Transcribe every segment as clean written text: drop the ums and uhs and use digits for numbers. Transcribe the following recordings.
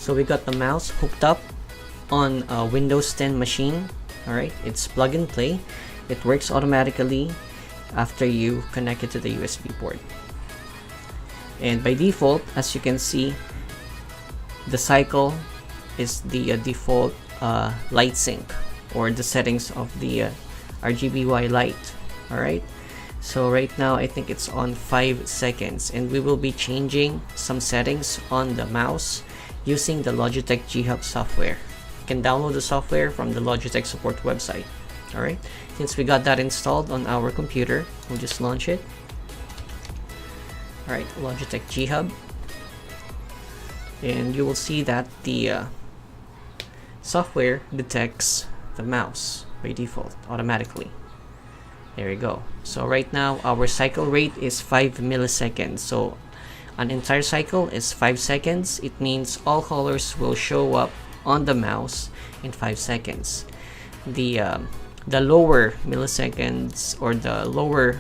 So we got the mouse hooked up on a Windows 10 machine. Alright, it's plug and play. It works automatically after you connect it to the USB port. And by default, as you can see, the cycle is the default light sync, or the settings of the RGBY light. Alright, so right now I think it's on 5 seconds, and we will be changing some settings on the mouse using the Logitech G Hub software. You can download the software from the Logitech support website. Alright, since we got that installed on our computer, we'll just launch it. Alright, Logitech G Hub, and you will see that the software detects the mouse by default automatically. There you go. So right now our cycle rate is 5 milliseconds. So an entire cycle is 5 seconds. It means all colors will show up on the mouse in 5 seconds. The lower milliseconds, or the lower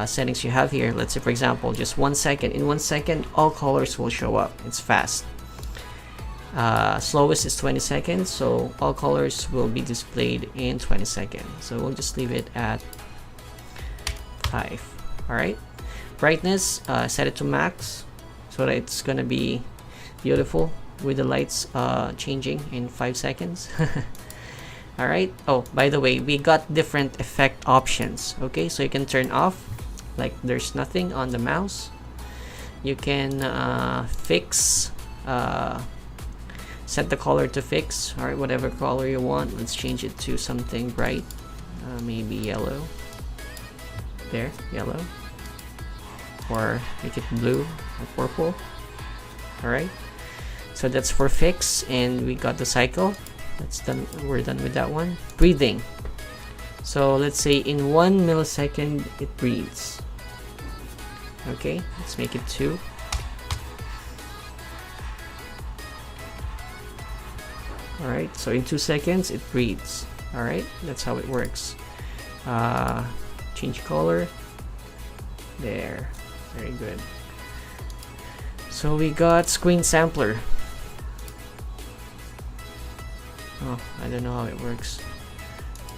settings you have here, let's say for example just 1 second, in 1 second all colors will show up. It's fast. Slowest is 20 seconds, so all colors will be displayed in 20 seconds. So we'll just leave it at 5. Alright, brightness, set it to max so that it's gonna be beautiful with the lights changing in 5 seconds. Alright, oh, by the way, we got different effect options. Okay, so you can turn off like there's nothing on the mouse. You can fix, set the color to fix. Alright, whatever color you want. Let's change it to something bright, maybe yellow. There, yellow, or make it blue or purple. Alright, so that's for fix, and we got the cycle. That's done. We're done with that one. Breathing, so let's say in 1 millisecond it breathes. Okay, let's make it 2. Alright, so in 2 seconds it breathes. Alright, that's how it works. Change color. There, very good. So we got screen sampler. Oh, I don't know how it works,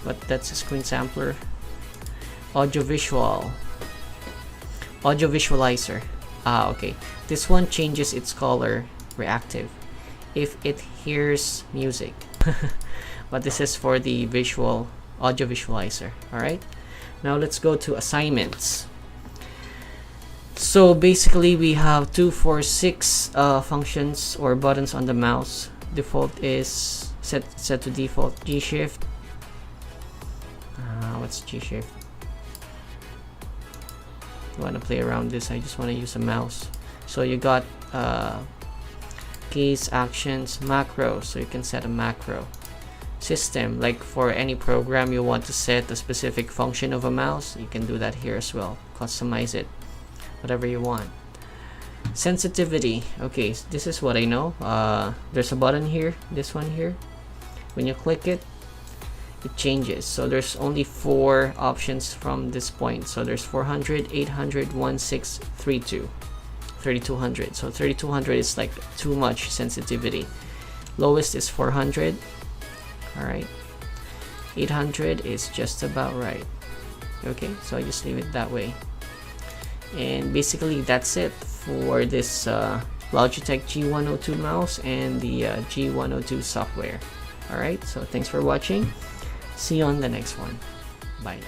but that's a screen sampler. Audio visualizer. Okay, this one changes its color reactive if it hears music. But this is for the visual audio visualizer. Alright, now let's go to assignments. So basically we have 2, 4, 6 functions or buttons on the mouse. Default is set to default. G shift. What's G shift? I want to play around this. I just want to use a mouse. So you got keys, actions, macro. So you can set a macro. System, like for any program you want to set a specific function of a mouse, you can do that here as well. Customize it, whatever you want. Sensitivity. Okay, so this is what I know. There's a button here, this one here. When you click it, it changes. So there's only 4 options from this point. So there's 400, 800, 1632, 3200. So 3200 is like too much sensitivity. Lowest is 400. All right, 800 is just about right. Okay, so I just leave it that way. And basically that's it for this Logitech G102 mouse and the G102 software. Alright, so thanks for watching. See you on the next one. Bye.